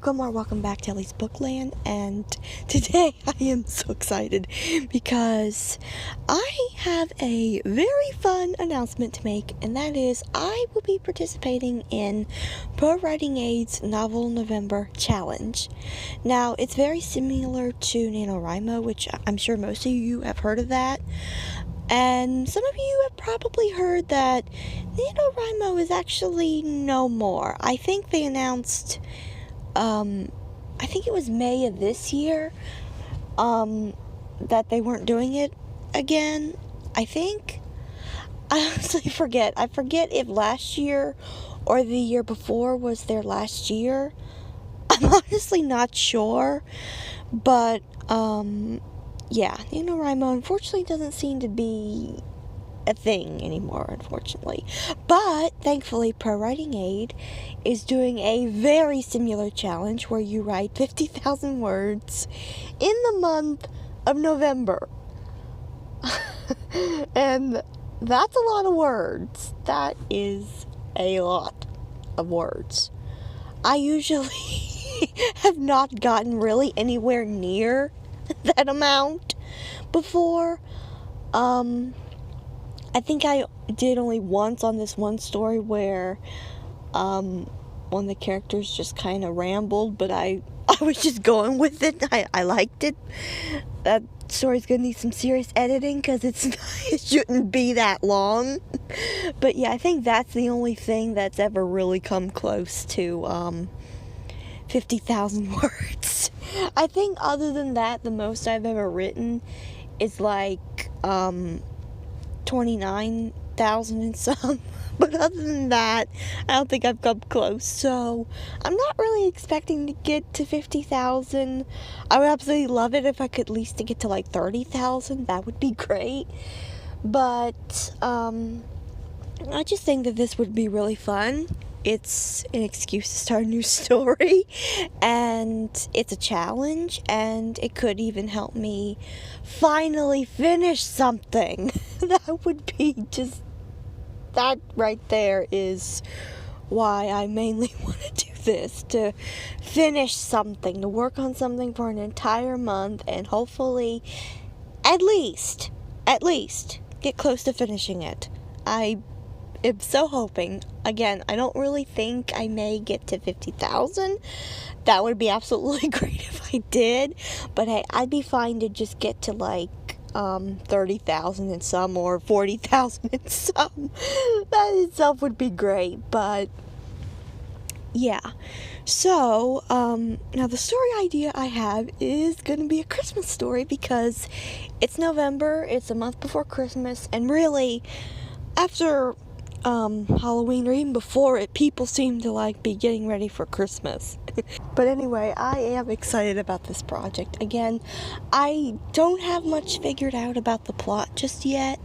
welcome back to Ellie's Bookland, and today I am so excited because I have a very fun announcement to make, and that is I will be participating in ProWritingAid's Novel November Challenge. Now, it's very similar to NaNoWriMo, which I'm sure most of you have heard of that. And some of you have probably heard that NaNoWriMo is actually no more. I think they announced, I think it was May of this year, that they weren't doing it again, I think. I honestly forget. I forget if last year or the year before was their last year. I'm honestly not sure, but, yeah, NaNoWriMo unfortunately doesn't seem to be a thing anymore, unfortunately. But, thankfully, ProWritingAid is doing a very similar challenge where you write 50,000 words in the month of November. And that's a lot of words. That is a lot of words. I usually have not gotten really anywhere near that amount before. I think I did only once on this one story where one of the characters just kind of rambled, but I was just going with it. I liked it. That story's gonna need some serious editing because it shouldn't be that long. But yeah, I think that's the only thing that's ever really come close to 50,000 words. I think other than that, the most I've ever written is like 29,000 and some. But other than that, I don't think I've come close. So I'm not really expecting to get to 50,000. I would absolutely love it if I could at least get to like 30,000. That would be great. But I just think that this would be really fun. It's an excuse to start a new story, and it's a challenge, and it could even help me finally finish something. That would be just, that right there is why I mainly want to do this, to finish something, to work on something for an entire month, and hopefully, at least, get close to finishing it. I'm so hoping. Again, I don't really think I may get to 50,000. That would be absolutely great if I did. But hey, I'd be fine to just get to like 30,000 and some, or 40,000 and some. That itself would be great. But yeah. So, now the story idea I have is going to be a Christmas story because it's November, it's a month before Christmas, and really, after Halloween, or even before it, people seem to like be getting ready for Christmas. But anyway, I am excited about this project. Again, I don't have much figured out about the plot just yet,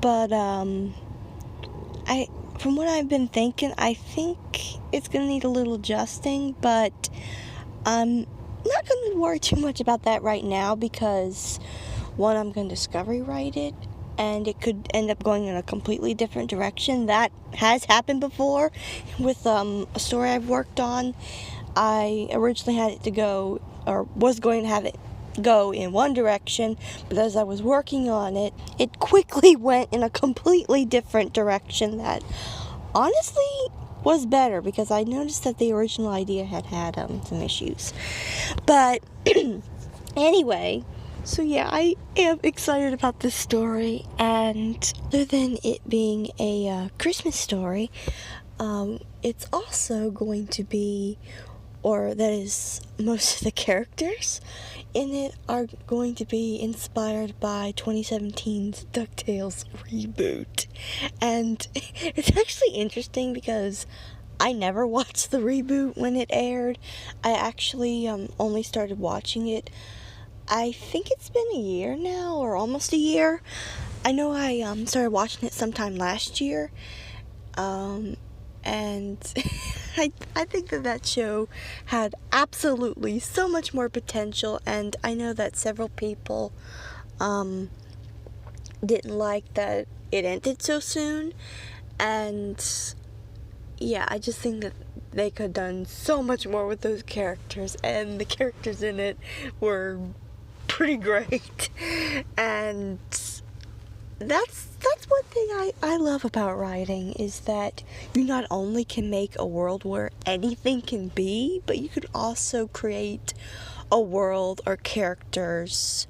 but from what I've been thinking, I think it's gonna need a little adjusting, but I'm not gonna worry too much about that right now because one, I'm gonna discovery write it, and it could end up going in a completely different direction. That has happened before with a story I've worked on. I originally had it to go, or was going to have it go in one direction, but as I was working on it, it quickly went in a completely different direction that honestly was better, because I noticed that the original idea had some issues. But anyway, so yeah, I am excited about this story, and other than it being a Christmas story, it's also going to be, or that is, most of the characters in it are going to be inspired by 2017's DuckTales reboot. And it's actually interesting because I never watched the reboot when it aired. I actually only started watching it, I think it's been a year now, or almost a year. I know I started watching it sometime last year, and I think that show had absolutely so much more potential, and I know that several people didn't like that it ended so soon, and yeah, I just think that they could have done so much more with those characters, and the characters in it were pretty great. And that's one thing I love about writing, is that you not only can make a world where anything can be, but you could also create a world or characters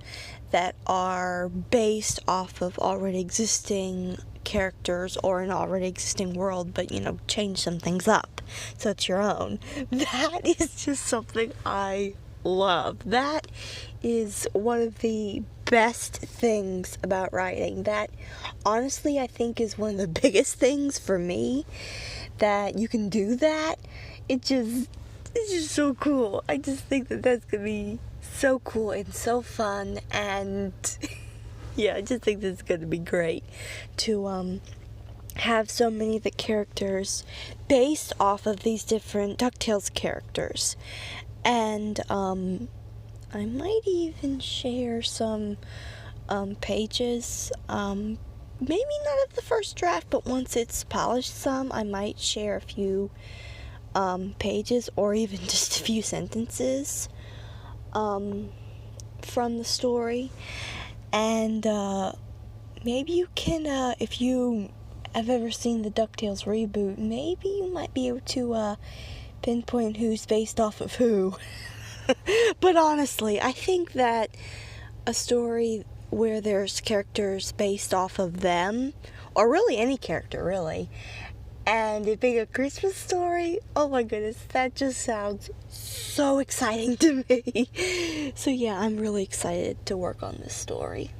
that are based off of already existing characters or an already existing world, but change some things up so it's your own. That is just something I love. That is one of the best things about writing. That honestly I think is one of the biggest things for me, that you can do that. It's just so cool. I just think that that's gonna be so cool and so fun, and yeah, I just think this is gonna be great to have so many of the characters based off of these different DuckTales characters. And I might even share some pages, maybe not at the first draft, but once it's polished some, I might share a few pages, or even just a few sentences from the story. And maybe you can, if you have ever seen the DuckTales reboot, maybe you might be able to pinpoint who's based off of who. But honestly, I think that a story where there's characters based off of them, or really any character really, and it being a Christmas story, oh my goodness, that just sounds so exciting to me. So yeah, I'm really excited to work on this story.